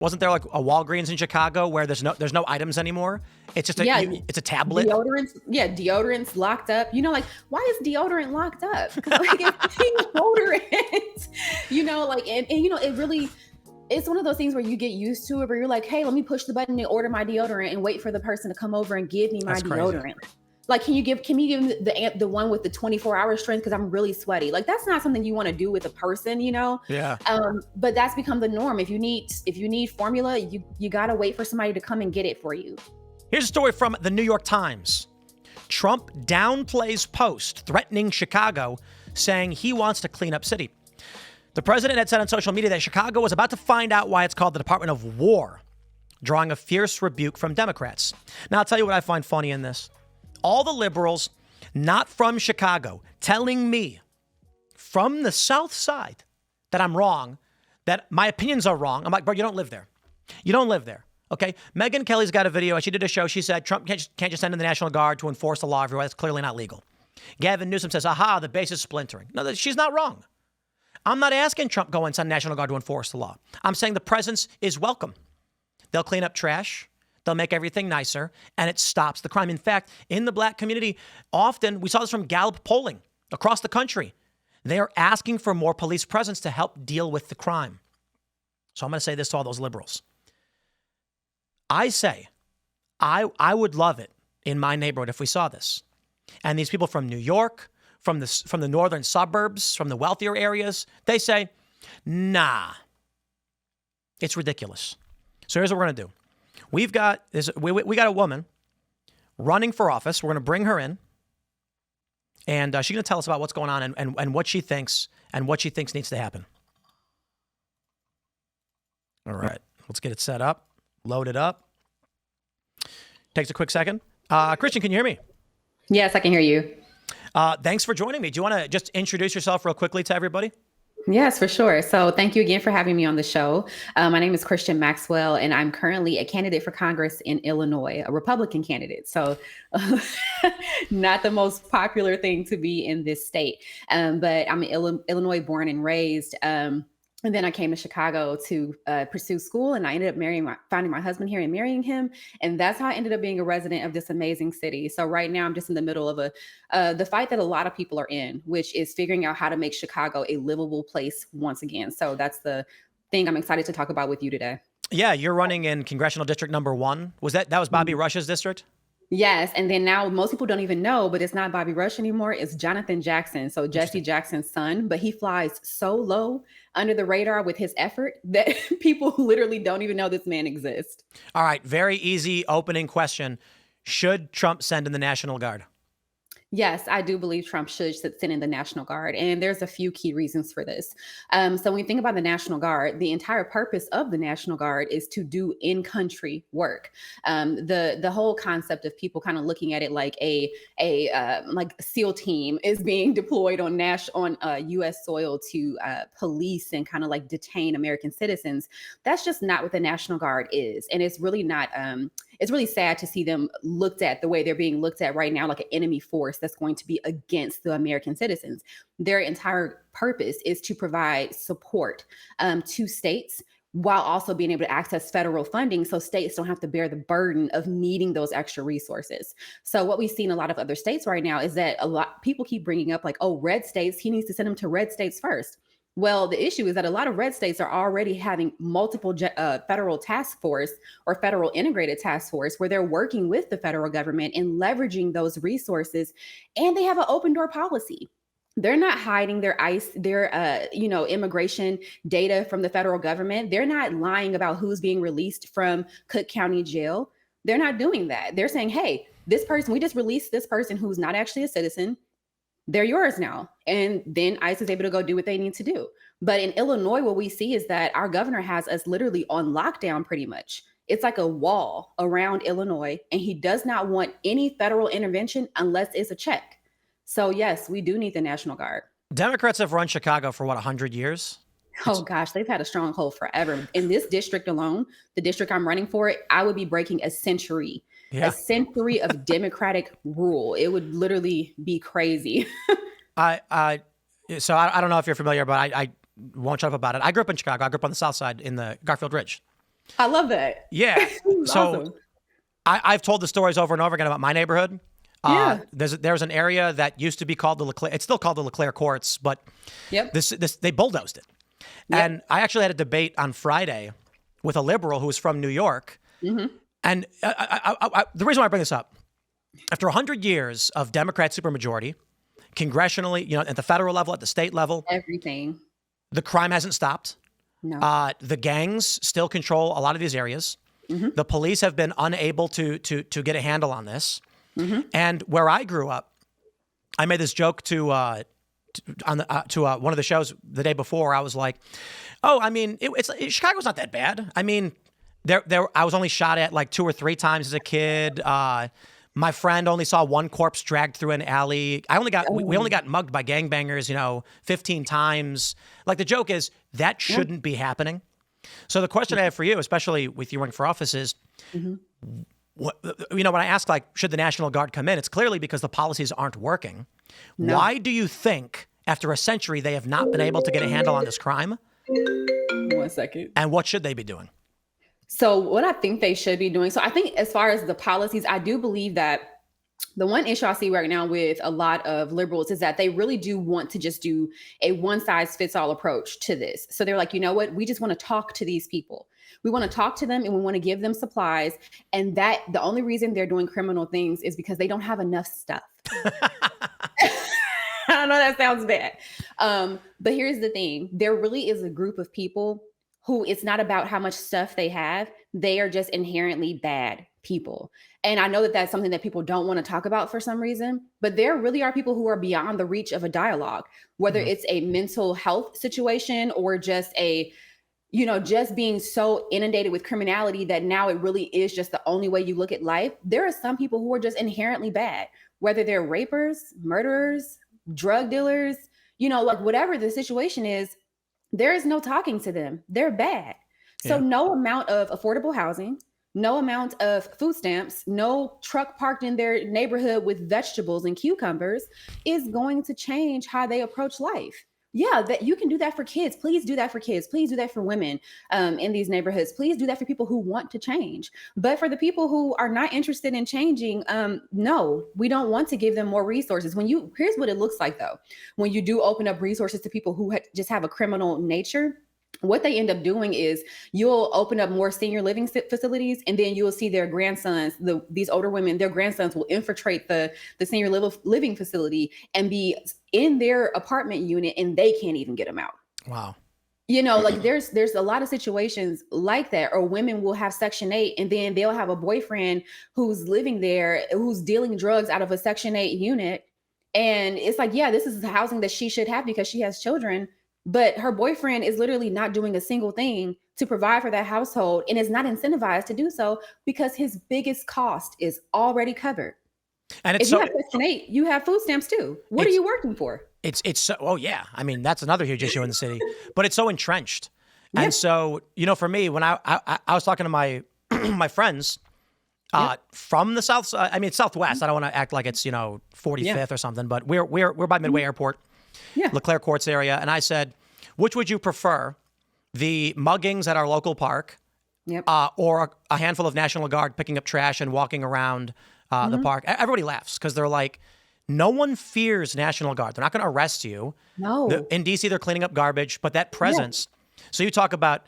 Wasn't there like a Walgreens in Chicago where there's no items anymore? It's just it's a tablet. Deodorant's locked up. Like, why is deodorant locked up? Because like it's deodorant, it really. It's one of those things where you get used to it, where you're like, hey, let me push the button and order my deodorant and wait for the person to come over and give me my deodorant. Like, can you give me the one with the 24-hour strength because I'm really sweaty? Like, that's not something you want to do with a person, Yeah. But that's become the norm. If you need formula, you gotta wait for somebody to come and get it for you. Here's a story from the New York Times. Trump downplays post threatening Chicago, saying he wants to clean up city. The president had said on social media that Chicago was about to find out why it's called the Department of War, drawing a fierce rebuke from Democrats. Now, I'll tell you what I find funny in this. All the liberals not from Chicago telling me from the South Side that I'm wrong, that my opinions are wrong. I'm like, bro, you don't live there. You don't live there. Okay. Megyn Kelly's got a video. She did a show. She said Trump can't just send in the National Guard to enforce the law everywhere. That's clearly not legal. Gavin Newsom says, aha, the base is splintering. No, she's not wrong. I'm not asking Trump go and send National Guard to enforce the law. I'm saying the presence is welcome. They'll clean up trash. They'll make everything nicer, and it stops the crime. In fact, in the black community, often, we saw this from Gallup polling across the country, they are asking for more police presence to help deal with the crime. So I'm going to say this to all those liberals. I say, I would love it in my neighborhood if we saw this. And these people from New York, from the northern suburbs, from the wealthier areas, they say, nah, it's ridiculous. So here's what we're going to do. We got a woman running for office. We're going to bring her in, and she's going to tell us about what's going on and what she thinks needs to happen. All right, let's get it set up, load it up. Takes a quick second. Christian, can you hear me? Yes, I can hear you. Thanks for joining me. Do you want to just introduce yourself real quickly to everybody? Yes, for sure. So thank you again for having me on the show. My name is Christian Maxwell, and I'm currently a candidate for Congress in Illinois, a Republican candidate. So not the most popular thing to be in this state. But I'm Illinois born and raised. And then I came to Chicago to pursue school, and I ended up finding my husband here and marrying him. And that's how I ended up being a resident of this amazing city. So right now I'm just in the middle of the fight that a lot of people are in, which is figuring out how to make Chicago a livable place once again. So that's the thing I'm excited to talk about with you today. Yeah, you're running in Congressional District number 1. That was Bobby Rush's district? Yes. And then now most people don't even know, but it's not Bobby Rush anymore. It's Jonathan Jackson. So Jesse Jackson's son, but he flies so low under the radar with his effort that people literally don't even know this man exists. All right. Very easy opening question. Should Trump send in the National Guard? Yes, I do believe Trump should send in the National Guard. And there's a few key reasons for this. So when you think about the National Guard, the entire purpose of the National Guard is to do in-country work. The whole concept of people kind of looking at it like a SEAL team is being deployed on U.S. soil to police and kind of like detain American citizens. That's just not what the National Guard is. And it's really not. It's really sad to see them looked at the way they're being looked at right now, like an enemy force that's going to be against the American citizens. Their entire purpose is to provide support to states while also being able to access federal funding so states don't have to bear the burden of needing those extra resources. So what we see in a lot of other states right now is that a lot people keep bringing up like, oh, red states, he needs to send them to red states first. Well, the issue is that a lot of red states are already having multiple federal task force or federal integrated task force where they're working with the federal government and leveraging those resources. And they have an open door policy. They're not hiding their immigration data from the federal government. They're not lying about who's being released from Cook County Jail. They're not doing that. They're saying, hey, this person, we just released this person who's not actually a citizen. They're yours now. And then ICE is able to go do what they need to do. But in Illinois, what we see is that our governor has us literally on lockdown pretty much. It's like a wall around Illinois, and he does not want any federal intervention unless it's a check. So yes, we do need the National Guard. Democrats have run Chicago for 100 years? Oh gosh, they've had a stronghold forever. In this district alone, the district I'm running for, I would be breaking a century. Yeah. A century of Democratic rule. It would literally be crazy. So I don't know if you're familiar, but I won't shut up about it. I grew up in Chicago. I grew up on the south side in the Garfield Ridge. I love that. Yeah. So Awesome. I've told the stories over and over again about my neighborhood. Yeah. There's an area that used to be called the Leclerc. It's still called the Leclerc Courts, but Yep. this they bulldozed it. Yep. And I actually had a debate on Friday with a liberal who was from New York. Mm-hmm. And the reason why I bring this up, after 100 years of Democrat supermajority, congressionally, at the federal level, at the state level, Everything. the crime hasn't stopped. No. The gangs still control a lot of these areas. Mm-hmm. The police have been unable to get a handle on this. Mm-hmm. And where I grew up, I made this joke to one of the shows the day before. I was like, "Oh, I mean, Chicago's not that bad. I mean, I was only shot at like 2 or 3 times as a kid. My friend only saw one corpse dragged through an alley. We only got mugged by gangbangers, 15 times. Like the joke is that shouldn't be happening. So the question I have for you, especially with you running for office, is, when I ask, like, should the National Guard come in? It's clearly because the policies aren't working. No. Why do you think, after a century, they have not been able to get a handle on this crime? 1 second. And what should they be doing? So what I think they should be doing. So I think as far as the policies, I do believe that the one issue I see right now with a lot of liberals is that they really do want to just do a one size fits all approach to this. So they're like, you know what? We just want to talk to these people. We want to talk to them and we want to give them supplies. And that the only reason they're doing criminal things is because they don't have enough stuff. I know that sounds bad. But here's the thing. There really is a group of people who it's not about how much stuff they have. They are just inherently bad people. And I know that that's something that people don't want to talk about for some reason, but there really are people who are beyond the reach of a dialogue, whether it's a mental health situation or just just being so inundated with criminality that now it really is just the only way you look at life. There are some people who are just inherently bad, whether they're rapers, murderers, drug dealers, like whatever the situation is, there is no talking to them. They're bad. So no amount of affordable housing, no amount of food stamps, no truck parked in their neighborhood with vegetables and cucumbers is going to change how they approach life. Yeah, that you can do that for kids. Please do that for kids. Please do that for women in these neighborhoods. Please do that for people who want to change. But for the people who are not interested in changing, no, we don't want to give them more resources. Here's what it looks like though. When you do open up resources to people who just have a criminal nature, what they end up doing is you'll open up more senior living facilities, and then you'll see their grandsons, these older women, their grandsons will infiltrate the senior living facility and be in their apartment unit, and they can't even get them out. Wow. Like there's a lot of situations like that, or women will have Section 8 and then they'll have a boyfriend who's living there, who's dealing drugs out of a Section 8 unit. And it's like, yeah, this is the housing that she should have because she has children. But her boyfriend is literally not doing a single thing to provide for that household and is not incentivized to do so because his biggest cost is already covered. And if you have Section 8, you have food stamps too. What are you working for? It's so, oh yeah. I mean, that's another huge issue in the city, but it's so entrenched. Yeah. And so, for me, when I was talking to my my friends from the South, Southwest, I don't want to act like it's, 45th or something, but we're by Midway Airport. Leclerc Courts area. And I said, which would you prefer, the muggings at our local park or a handful of National Guard picking up trash and walking around the park? Everybody laughs because they're like, no one fears National Guard. They're not going to arrest you. No. In D.C., they're cleaning up garbage, but that presence. So you talk about,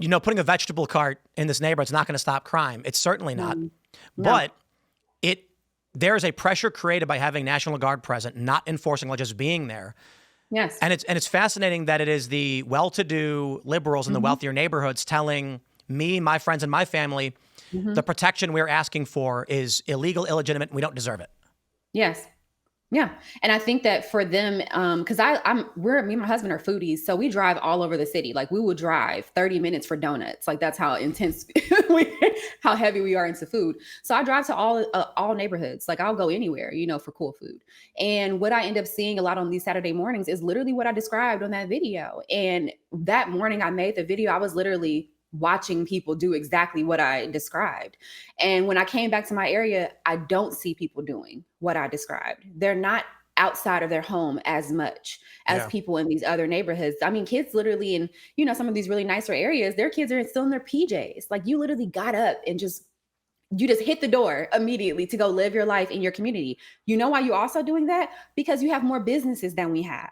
putting a vegetable cart in this neighborhood, it's not going to stop crime. It's certainly not. No. But there's a pressure created by having National Guard present, not enforcing, like just being there. Yes. And it's fascinating that it is the well-to-do liberals in the wealthier neighborhoods telling me, my friends, and my family, the protection we're asking for is illegal, illegitimate, and we don't deserve it. Yes. Yeah. And I think that for them, because me and my husband are foodies, so we drive all over the city. Like we will drive 30 minutes for donuts. Like that's how intense, how heavy we are into food. So I drive to all neighborhoods. Like I'll go anywhere, for cool food. And what I end up seeing a lot on these Saturday mornings is literally what I described on that video. And that morning I made the video, I was literally watching people do exactly what I described. And when I came back to my area, I don't see people doing what I described. They're not outside of their home as much as Yeah. people in these other neighborhoods. I mean, kids literally in, some of these really nicer areas, their kids are still in their PJs. Like you literally got up and you just hit the door immediately to go live your life in your community. You know why you also doing that? Because you have more businesses than we have.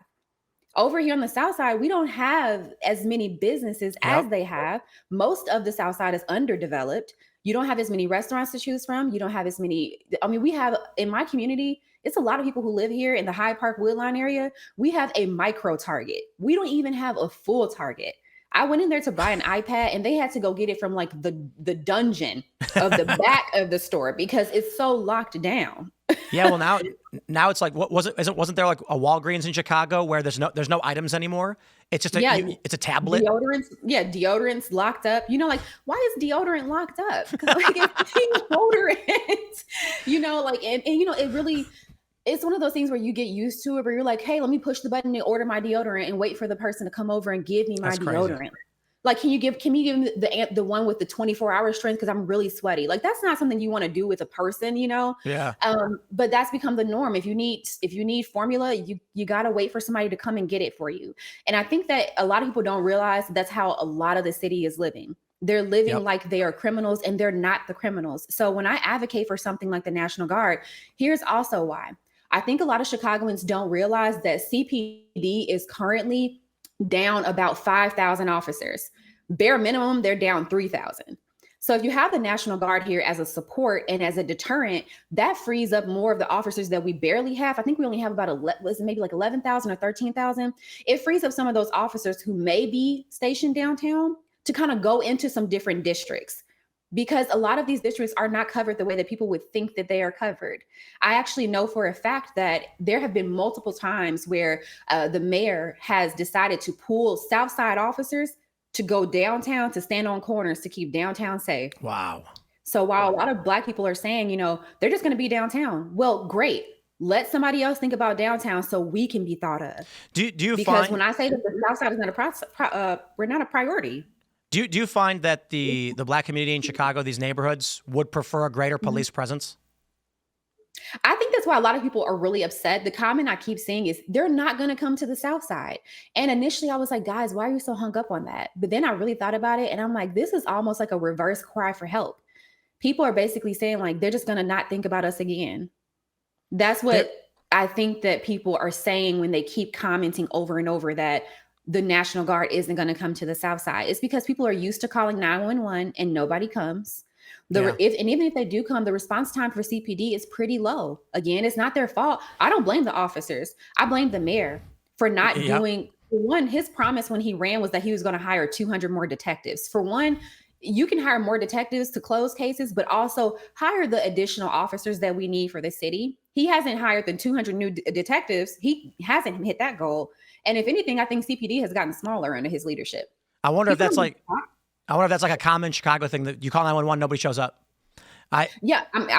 Over here on the South Side, we don't have as many businesses as Yep. they have. Most of the South Side is underdeveloped. You don't have as many restaurants to choose from. You don't have as many. I mean, we have in my community, it's a lot of people who live here in the Hyde Park Woodline area. We have a micro Target. We don't even have a full Target. I went in there to buy an iPad and they had to go get it from like the dungeon of the back of the store because it's so locked down. Yeah, well now it's like wasn't there like a Walgreens in Chicago where there's no items anymore? It's just it's a tablet. Deodorant's locked up. Like why is deodorant locked up? Because like it's deodorant, and it really, it's one of those things where you get used to it, where you're like, hey, let me push the button and order my deodorant and wait for the person to come over and give me my deodorant. Like, can you give me the one with the 24-hour strength? Because I'm really sweaty. Like, that's not something you want to do with a person, Yeah. But that's become the norm. If you need formula, you gotta wait for somebody to come and get it for you. And I think that a lot of people don't realize that's how a lot of the city is living. They're living like they are criminals, and they're not the criminals. So when I advocate for something like the National Guard, here's also why. I think a lot of Chicagoans don't realize that CPD is currently down about 5,000 officers. Bare minimum, they're down 3,000. So if you have the National Guard here as a support and as a deterrent, that frees up more of the officers that we barely have. I think we only have about maybe like 11,000 or 13,000. It frees up some of those officers who may be stationed downtown to kind of go into some different districts, because a lot of these districts are not covered the way that people would think that they are covered. I actually know for a fact that there have been multiple times where the mayor has decided to pull South Side officers to go downtown to stand on corners to keep downtown safe. Wow. So while a lot of Black people are saying, they're just going to be downtown. Well, great. Let somebody else think about downtown so we can be thought of. Do you because find, when I say that the South Side is not we're not a priority. Do you find that the Black community in Chicago, these neighborhoods, would prefer a greater police presence? I think that's why a lot of people are really upset. The comment I keep seeing is they're not going to come to the South Side. And initially I was like, guys, why are you so hung up on that? But then I really thought about it and I'm like, this is almost like a reverse cry for help. People are basically saying like, they're just going to not think about us again. That's what I think that people are saying when they keep commenting over and over that the National Guard isn't going to come to the South Side. It's because people are used to calling 911 and nobody comes. Even if they do come, the response time for CPD is pretty low. Again, it's not their fault. I don't blame the officers. I blame the mayor for not doing. For one, his promise when he ran was that he was going to hire 200 more detectives. For one, you can hire more detectives to close cases, but also hire the additional officers that we need for the city. He hasn't hired the 200 new detectives. He hasn't hit that goal. And if anything, I think CPD has gotten smaller under his leadership. I wonder if that's like a common Chicago thing that you call 911, nobody shows up. I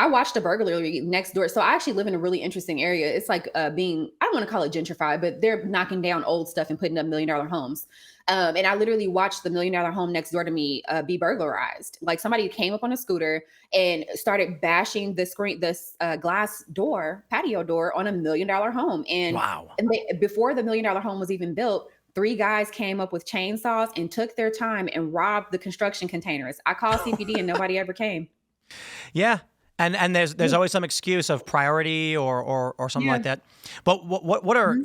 watched a burglary next door. So I actually live in a really interesting area. It's like I don't want to call it gentrified, but they're knocking down old stuff and putting up $1 million homes. And I literally watched the $1 million home next door to me be burglarized. Like somebody came up on a scooter and started bashing this glass door, patio door on $1 million home. And, wow. And before the $1 million home was even built, 3 guys came up with chainsaws and took their time and robbed the construction containers. I called CPD and nobody ever came. Yeah. And there's always some excuse of priority or something like that. But what are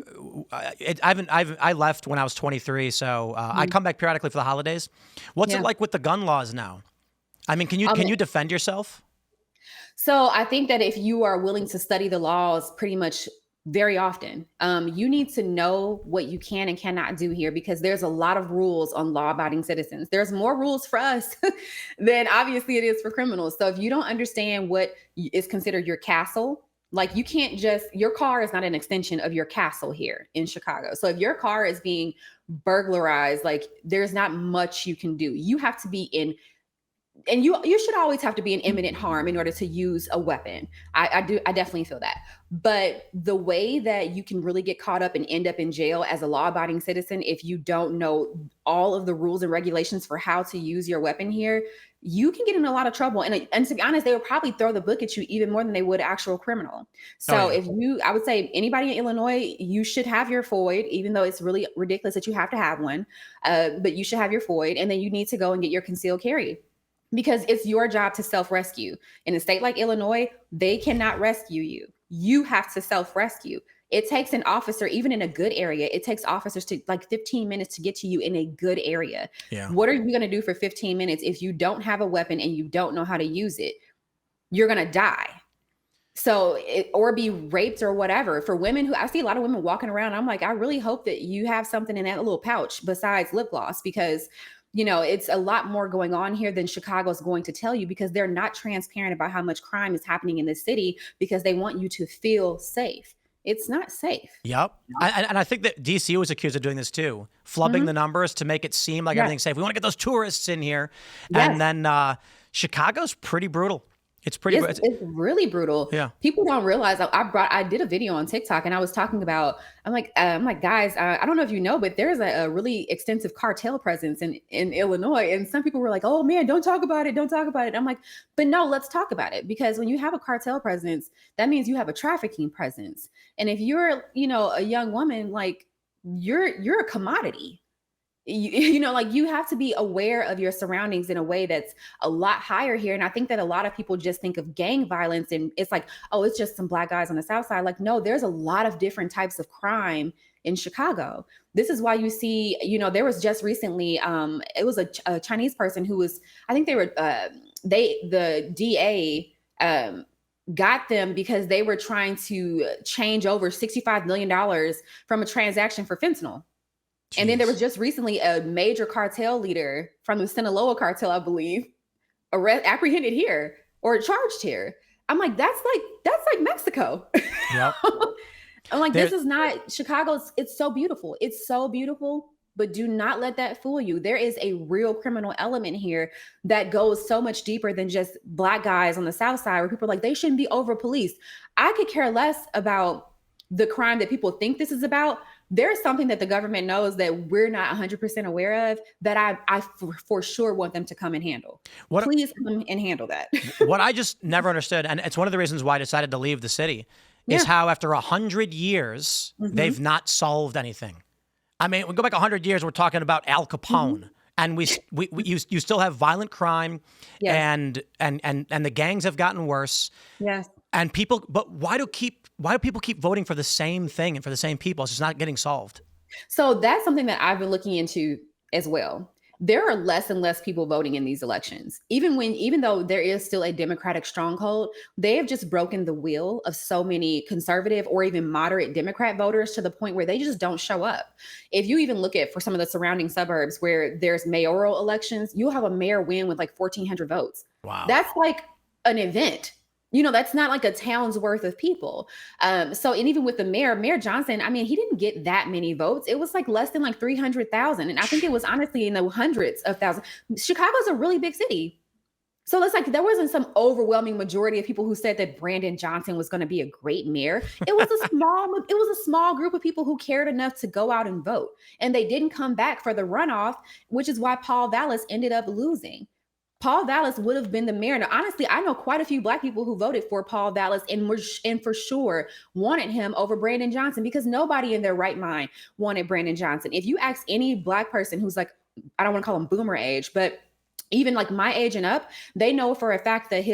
I left when I was 23, so I come back periodically for the holidays. What's it like with the gun laws now? I mean, can you defend yourself? So I think that if you are willing to study the laws pretty much very often, you need to know what you can and cannot do here, because there's a lot of rules on law-abiding citizens. There's more rules for us than obviously it is for criminals. So if you don't understand what is considered your castle, like you can't your car is not an extension of your castle here in Chicago. So if your car is being burglarized, like there's not much you can do. You have to be in and you should always have to be in imminent harm in order to use a weapon. I definitely feel that. But the way that you can really get caught up and end up in jail as a law-abiding citizen if you don't know all of the rules and regulations for how to use your weapon here, you can get in a lot of trouble. And to be honest, they would probably throw the book at you even more than they would actual criminal. Oh So yeah. if you, I would say anybody in Illinois, you should have your FOID, even though it's really ridiculous that you have to have one. But you should have your FOID, and then you need to go and get your concealed carry, because it's your job to self-rescue. In a state like Illinois, they cannot rescue you. You have to self-rescue. It takes an officer, even in a good area, it takes officers to like 15 minutes to get to you in a good area. Yeah. What are you going to do for 15 minutes if you don't have a weapon and you don't know how to use it? You're going to die. So, or be raped or whatever. For women who, I see a lot of women walking around, I'm like, I really hope that you have something in that little pouch besides lip gloss, because it's a lot more going on here than Chicago's going to tell you, because they're not transparent about how much crime is happening in this city because they want you to feel safe. It's not safe. Yep. And I think that DC was accused of doing this too, flubbing the numbers to make it seem like everything's safe. We want to get those tourists in here. Yes. And then Chicago's pretty brutal. It's pretty. It's really brutal. Yeah. People don't realize. I did a video on TikTok and I was talking about. I'm like, guys, I don't know if you know, but there's a really extensive cartel presence in Illinois, and some people were like, "Oh man, don't talk about it. Don't talk about it." I'm like, but no, let's talk about it, because when you have a cartel presence, that means you have a trafficking presence, and if you're, a young woman, like you're a commodity. Like you have to be aware of your surroundings in a way that's a lot higher here. And I think that a lot of people just think of gang violence and it's like, oh, it's just some black guys on the South Side. Like, no, there's a lot of different types of crime in Chicago. This is why you see, there was just recently, it was a Chinese person who was, I think the DA got them because they were trying to change over $65 million from a transaction for fentanyl. Jeez. And then there was just recently a major cartel leader from the Sinaloa cartel, I believe, apprehended here or charged here. I'm like, that's like Mexico. Yep. I'm like, this is not Chicago's. It's so beautiful. It's so beautiful, but do not let that fool you. There is a real criminal element here that goes so much deeper than just black guys on the South Side, where people are like, they shouldn't be over policed. I could care less about the crime that people think this is about. There's something that the government knows that we're not 100% aware of that I for sure want them to come and handle. Please come and handle that. What I just never understood, and it's one of the reasons why I decided to leave the city, is how after 100 years, they've not solved anything. I mean, we go back 100 years, we're talking about Al Capone. And you still have violent crime, and the gangs have gotten worse. Yes. And but why do people keep voting for the same thing and for the same people? It's just not getting solved. So that's something that I've been looking into as well. There are less and less people voting in these elections. Even though there is still a Democratic stronghold, they have just broken the will of so many conservative or even moderate Democrat voters to the point where they just don't show up. If you even look at for some of the surrounding suburbs where there's mayoral elections, you'll have a mayor win with like 1,400 votes. Wow. That's like an event. That's not like a town's worth of people. And even with the Mayor Johnson, I mean, he didn't get that many votes. It was like less than like 300,000. And I think it was honestly in the hundreds of thousands. Chicago's a really big city. So it's like there wasn't some overwhelming majority of people who said that Brandon Johnson was going to be a great mayor. It was a small group of people who cared enough to go out and vote. And they didn't come back for the runoff, which is why Paul Vallas ended up losing. Paul Vallas would have been the mayor. Now, honestly, I know quite a few Black people who voted for Paul Vallas and for sure wanted him over Brandon Johnson, because nobody in their right mind wanted Brandon Johnson. If you ask any Black person who's like, I don't want to call him boomer age, but even like my age and up, they know for a fact that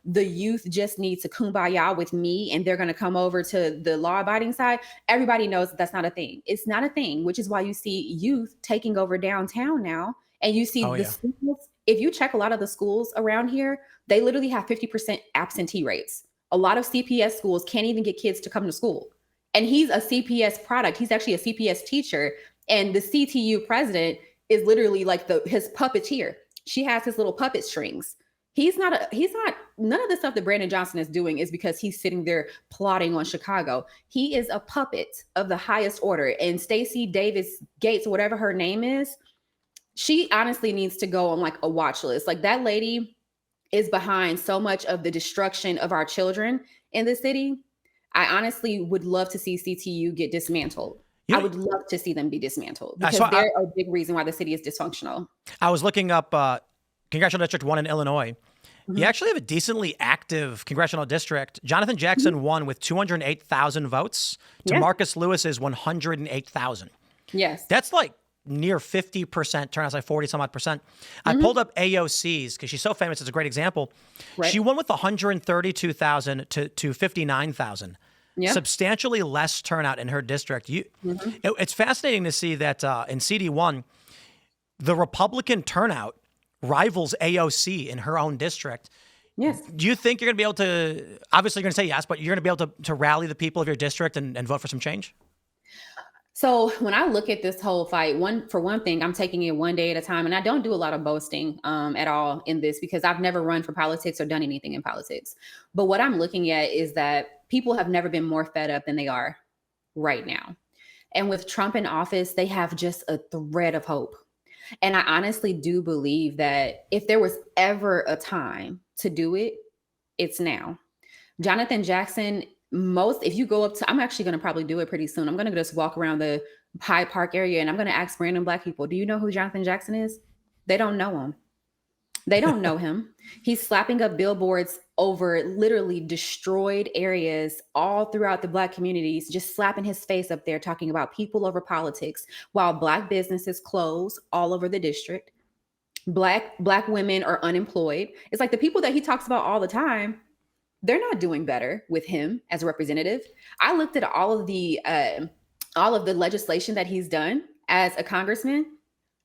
the youth just needs to kumbaya with me and they're going to come over to the law abiding side. Everybody knows that that's not a thing. It's not a thing, which is why you see youth taking over downtown now. And you see schools. If you check a lot of the schools around here, they literally have 50% absentee rates. A lot of CPS schools can't even get kids to come to school. And he's a CPS product. He's actually a CPS teacher. And the CTU president is literally like his puppeteer. She has his little puppet strings. None of the stuff that Brandon Johnson is doing is because he's sitting there plotting on Chicago. He is a puppet of the highest order. And Stacey Davis Gates, whatever her name is, She honestly needs to go on like a watch list. Like that lady is behind so much of the destruction of our children in the city. I honestly would love to see CTU get dismantled. You I know, would love to see them be dismantled I because saw. they're a big reason why the city is dysfunctional. I was looking up Congressional District 1 in Illinois. You Mhm. actually have a decently active congressional district. Jonathan Jackson won with 208,000 votes to Yeah. Marcus Lewis's 108,000. Yes. That's like near 50% turnout, like 40 some odd percent. I Mhm. pulled up AOC's because she's so famous. It's a great example. Right. She won with 132,000 to 59,000. Yeah. Substantially less turnout in her district. Mhm. It's fascinating to see that in CD1, the Republican turnout rivals AOC in her own district. Yes. Do you think you're going to be able to, obviously you're going to say yes, but you're going to be able to rally the people of your district and vote for some change? So when I look at this whole fight, for one thing, I'm taking it one day at a time, and I don't do a lot of boasting at all in this because I've never run for politics or done anything in politics. But what I'm looking at is that people have never been more fed up than they are right now. And with Trump in office, they have just a thread of hope. And I honestly do believe that if there was ever a time to do it, it's now. Jonathan Jackson, if you go up to, I'm actually going to probably do it pretty soon. I'm going to just walk around the Hyde Park area and I'm going to ask random Black people, do you know who Jonathan Jackson is? They don't know him. They don't know him. He's slapping up billboards over literally destroyed areas all throughout the Black communities, just slapping his face up there, talking about people over politics, while Black businesses close all over the district. Black women are unemployed. It's like the people that he talks about all the time, they're not doing better with him as a representative. I looked at all of the legislation that he's done as a congressman.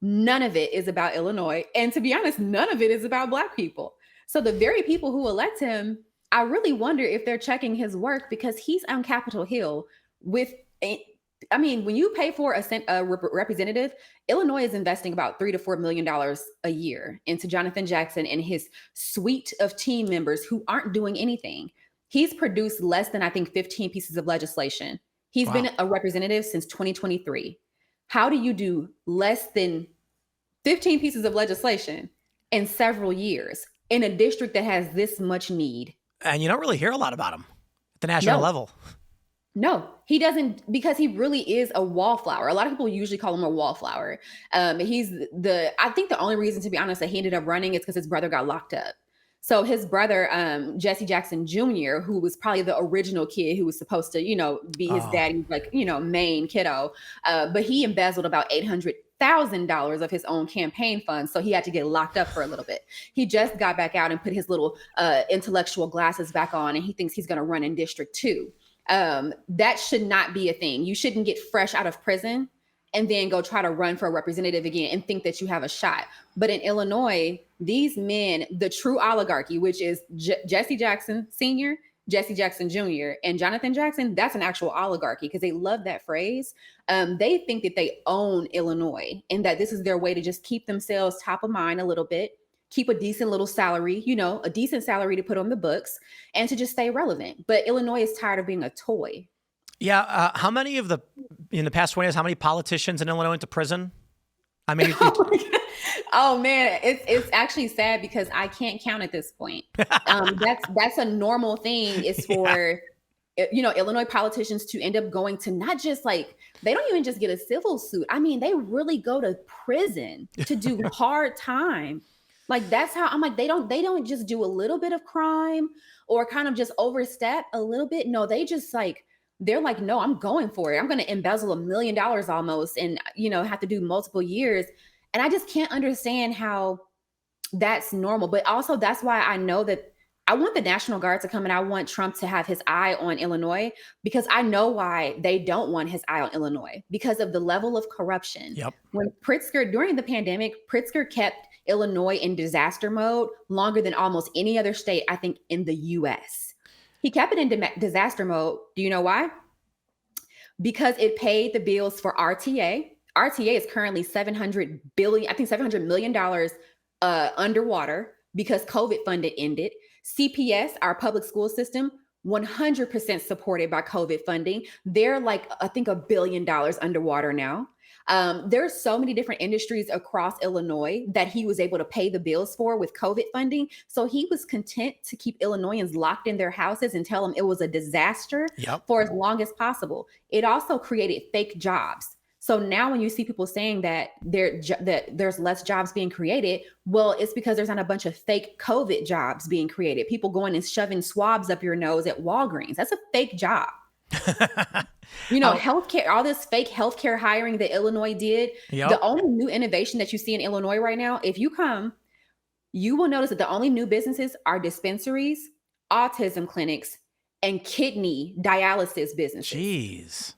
None of it is about Illinois. And to be honest, none of it is about Black people. So the very people who elect him, I really wonder if they're checking his work because he's on Capitol Hill with, I mean, when you pay for a representative, Illinois is investing about $3 to $4 million a year into Jonathan Jackson and his suite of team members who aren't doing anything. He's produced less than, I think, 15 pieces of legislation. He's been a representative since 2023. How do you do less than 15 pieces of legislation in several years in a district that has this much need? And you don't really hear a lot about him at the national level. No, he doesn't, because he really is a wallflower. A lot of people usually call him a wallflower. I think the only reason, to be honest, that he ended up running is because his brother got locked up. So his brother, Jesse Jackson Jr., who was probably the original kid who was supposed to, be his daddy's main kiddo. But he embezzled about $800,000 of his own campaign funds. So he had to get locked up for a little bit. He just got back out and put his little intellectual glasses back on, and he thinks he's going to run in District 2. That should not be a thing. You shouldn't get fresh out of prison and then go try to run for a representative again and think that you have a shot. But in Illinois, these men, the true oligarchy, which is Jesse Jackson Sr., Jesse Jackson Jr., and Jonathan Jackson, that's an actual oligarchy because they love that phrase. They think that they own Illinois and that this is their way to just keep themselves top of mind a little bit, keep a decent little salary, a decent salary to put on the books and to just stay relevant. But Illinois is tired of being a toy. Yeah. How many in the past 20 years, how many politicians in Illinois went to prison? I mean, oh man, it's actually sad because I can't count at this point. That's a normal thing is for, Illinois politicians to end up going to not just they don't even just get a civil suit. I mean, they really go to prison to do hard time. That's how I'm they don't just do a little bit of crime or kind of just overstep a little bit. No, they just they're no, I'm going for it. I'm going to embezzle $1 million almost and, have to do multiple years. And I just can't understand how that's normal. But also that's why I know that I want the National Guard to come and I want Trump to have his eye on Illinois because I know why they don't want his eye on Illinois because of the level of corruption. Yep. When during the pandemic, Pritzker kept Illinois in disaster mode longer than almost any other state, I think, in the US. He kept it in disaster mode. Do you know why? Because it paid the bills for RTA. RTA is currently $700 million underwater because COVID funding ended. CPS, our public school system, 100% supported by COVID funding. They're I think $1 billion underwater now. There's so many different industries across Illinois that he was able to pay the bills for with COVID funding. So he was content to keep Illinoisans locked in their houses and tell them it was a disaster Yep. for as long as possible. It also created fake jobs. So now when you see people saying that there's less jobs being created, well, it's because there's not a bunch of fake COVID jobs being created. People going and shoving swabs up your nose at Walgreens. That's a fake job. Healthcare, all this fake healthcare hiring that Illinois did. Yep. The only new innovation that you see in Illinois right now, if you come, you will notice that the only new businesses are dispensaries, autism clinics, and kidney dialysis businesses. Jeez.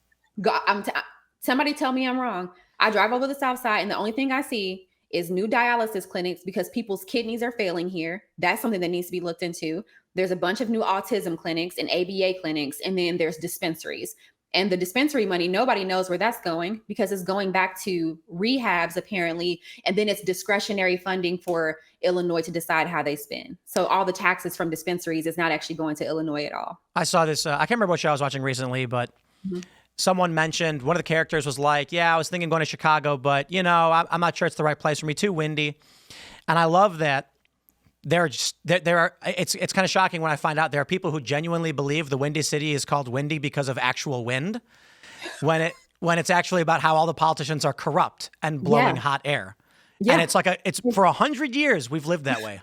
Somebody tell me I'm wrong. I drive over the South Side and the only thing I see is new dialysis clinics because people's kidneys are failing here. That's something that needs to be looked into. There's a bunch of new autism clinics and ABA clinics, and then there's dispensaries. And the dispensary money, nobody knows where that's going because it's going back to rehabs apparently. And then it's discretionary funding for Illinois to decide how they spend. So all the taxes from dispensaries is not actually going to Illinois at all. I saw this. I can't remember what show I was watching recently, but someone mentioned one of the characters was like, yeah, I was thinking going to Chicago, but I'm not sure it's the right place for me. Too windy. And I love that. It's kind of shocking when I find out there are people who genuinely believe the Windy City is called windy because of actual wind, when it's actually about how all the politicians are corrupt and blowing hot air. Yeah. And it's for 100 years we've lived that way.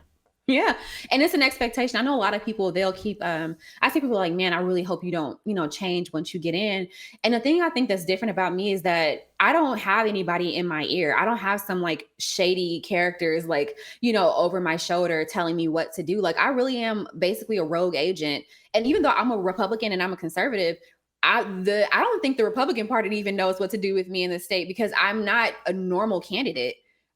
Yeah. And it's an expectation. I know a lot of people, they'll keep, I see people like, man, I really hope you don't, change once you get in. And the thing I think that's different about me is that I don't have anybody in my ear. I don't have some like shady characters, like, over my shoulder telling me what to do. Like I really am basically a rogue agent. And even though I'm a Republican and I'm a conservative, I don't think the Republican Party even knows what to do with me in the state because I'm not a normal candidate.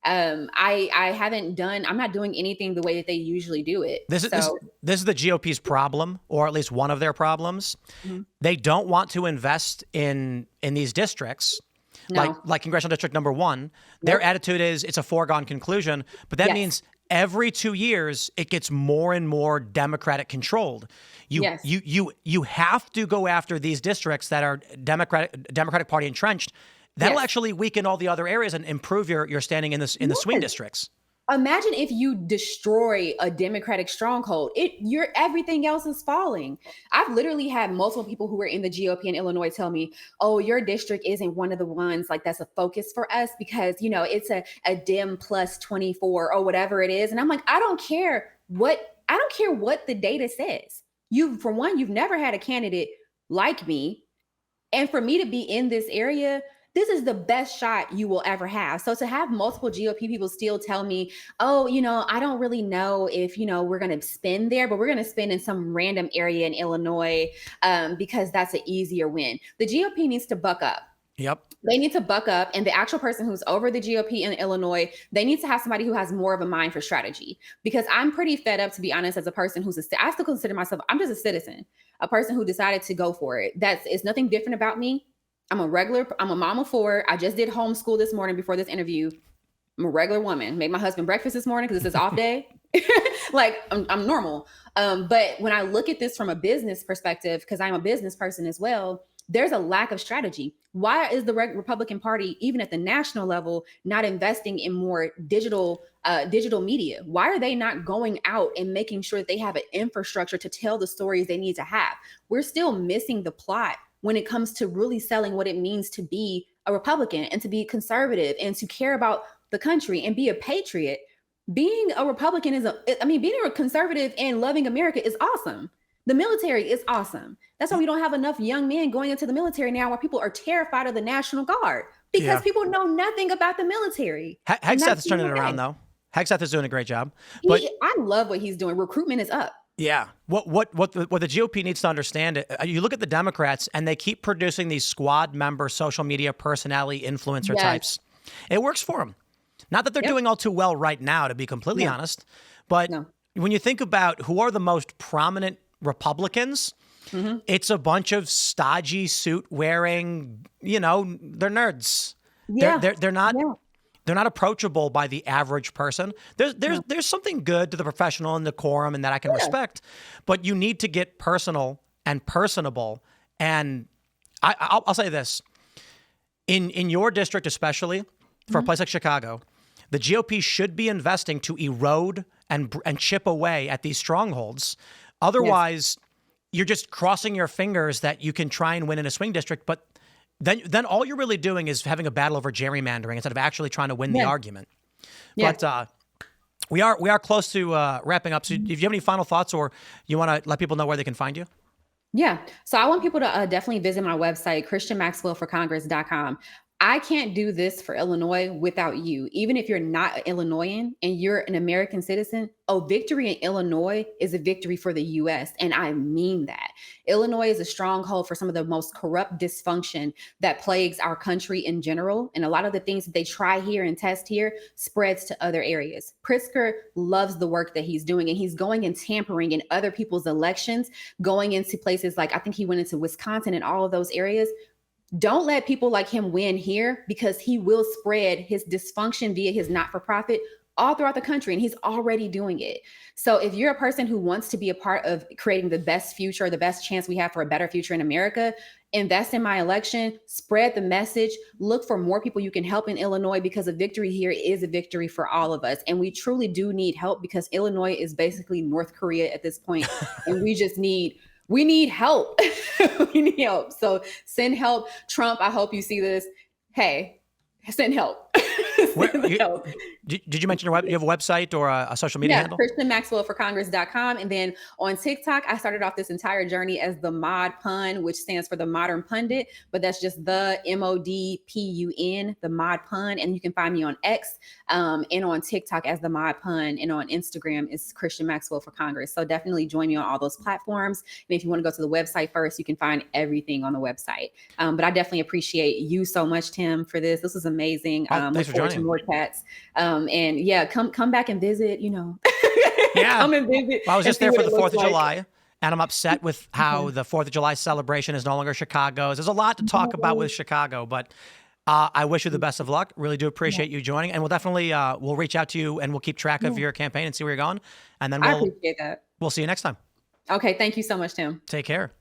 I'm not doing anything the way that they usually do it. This is the GOP's problem, or at least one of their problems. Mm-hmm. They don't want to invest in these districts, like Congressional District number 1. Their attitude is it's a foregone conclusion, but that means every 2 years it gets more and more Democratic controlled. You have to go after these districts that are Democratic Party entrenched. That'll actually weaken all the other areas and improve your standing in the swing districts. Imagine if you destroy a Democratic stronghold, everything else is falling. I've literally had multiple people who were in the GOP in Illinois tell me, "Oh, your district isn't one of the ones like that's a focus for us because it's a Dem plus 24 or whatever it is." And I'm like, I don't care what the data says. For one, you've never had a candidate like me, and for me to be in this area, this is the best shot you will ever have. So to have multiple GOP people still tell me, oh, I don't really know if, we're going to spend there, but we're going to spend in some random area in Illinois because that's an easier win. The GOP needs to buck up. Yep. They need to buck up. And the actual person who's over the GOP in Illinois, they need to have somebody who has more of a mind for strategy, because I'm pretty fed up, to be honest, as a person I still consider myself, I'm just a citizen, a person who decided to go for it. It's nothing different about me. I'm a mom of 4. I just did homeschool this morning before this interview. I'm a regular woman. Made my husband breakfast this morning because it's his off day. Like I'm normal. But when I look at this from a business perspective, because I'm a business person as well, there's a lack of strategy. Why is the Republican Party, even at the national level, not investing in more digital media? Why are they not going out and making sure that they have an infrastructure to tell the stories they need to have? We're still missing the plot when it comes to really selling what it means to be a Republican and to be conservative and to care about the country and be a patriot. Being a Republican being a conservative and loving America is awesome. The military is awesome. That's why we don't have enough young men going into the military now, where people are terrified of the National Guard because people know nothing about the military. Hegseth is turning it around, though. Hegseth is doing a great job. I love what he's doing. Recruitment is up. Yeah. What the GOP needs to understand, you look at the Democrats and they keep producing these squad member social media personality influencer types. It works for them. Not that they're doing all too well right now, to be completely honest, but when you think about who are the most prominent Republicans, it's a bunch of stodgy suit wearing, they're nerds. Yeah. They're not. Yeah. They're not approachable by the average person. There's something good to the professional and decorum and that I can respect, but you need to get personal and personable. And I'll say this. In your district, especially for a place like Chicago, the GOP should be investing to erode and chip away at these strongholds. Otherwise, you're just crossing your fingers that you can try and win in a swing district, but then all you're really doing is having a battle over gerrymandering instead of actually trying to win the argument. But we are close to wrapping up. So if you have any final thoughts, or you want to let people know where they can find you? Yeah. So I want people to definitely visit my website, christianmaxwellforcongress.com. I can't do this for Illinois without you. Even if you're not Illinoisan and you're an American citizen, victory in Illinois is a victory for the U.S. And I mean that. Illinois is a stronghold for some of the most corrupt dysfunction that plagues our country in general. And a lot of the things that they try here and test here spreads to other areas. Pritzker loves the work that he's doing, and he's going and tampering in other people's elections, going into places like, I think he went into Wisconsin and all of those areas. Don't let people like him win here, because he will spread his dysfunction via his not-for-profit all throughout the country, and he's already doing it. So if you're a person who wants to be a part of creating the best future, the best chance we have for a better future in America, invest in my election, spread the message, look for more people you can help in Illinois, because a victory here is a victory for all of us. And we truly do need help, because Illinois is basically North Korea at this point, and we need help. We need help. So send help. Trump, I hope you see this. Hey, send help. Help. Did you mention you have a website or a social media handle? ChristianMaxwellForCongress.com. And then on TikTok, I started off this entire journey as the Mod Pun, which stands for the Modern Pundit, but that's just the MODPUN, the Mod Pun. And you can find me on X and on TikTok as the Mod Pun, and on Instagram is Christian Maxwell for Congress. So definitely join me on all those platforms. And if you want to go to the website first, you can find everything on the website. But I definitely appreciate you so much, Tim, for this. This was amazing. Thanks for joining. More chats. And yeah, come back and visit, Yeah. Come and visit. Well, I was just there for the 4th of July, and I'm upset with how the 4th of July celebration is no longer Chicago's. There's a lot to talk about with Chicago, but I wish you the best of luck. Really do appreciate you joining, and we'll definitely we'll reach out to you, and we'll keep track of your campaign and see where you're going. And then I appreciate that. We'll see you next time. Okay. Thank you so much, Tim. Take care.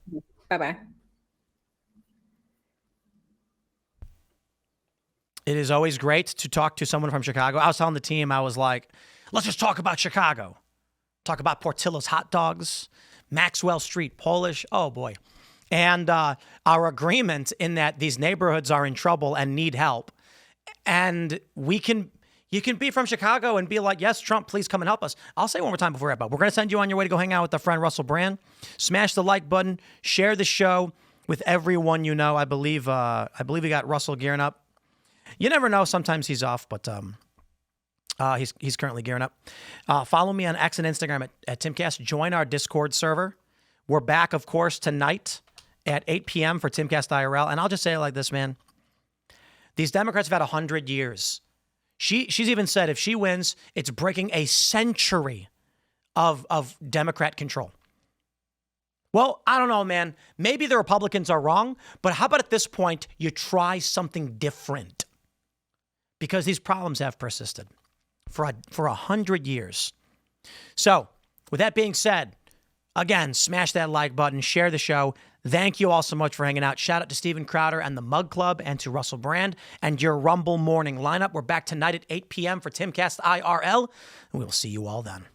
Bye-bye. It is always great to talk to someone from Chicago. I was telling the team, I was like, let's just talk about Chicago. Talk about Portillo's hot dogs, Maxwell Street Polish. Oh, boy. And our agreement in that these neighborhoods are in trouble and need help. And you can be from Chicago and be like, yes, Trump, please come and help us. I'll say one more time before we wrap up. We're going to send you on your way to go hang out with our friend Russell Brand. Smash the like button. Share the show with everyone you know. I believe we got Russell gearing up. You never know. Sometimes he's off, but he's currently gearing up. Follow me on X and Instagram at Timcast. Join our Discord server. We're back, of course, tonight at 8 p.m. for Timcast IRL. And I'll just say it like this, man. These Democrats have had 100 years. She's even said if she wins, it's breaking a century of Democrat control. Well, I don't know, man. Maybe the Republicans are wrong, but how about at this point, you try something different? Because these problems have persisted for 100 years. So, with that being said, again, smash that like button, share the show. Thank you all so much for hanging out. Shout out to Steven Crowder and the Mug Club, and to Russell Brand and your Rumble morning lineup. We're back tonight at 8 p.m. for Timcast IRL, and we'll see you all then.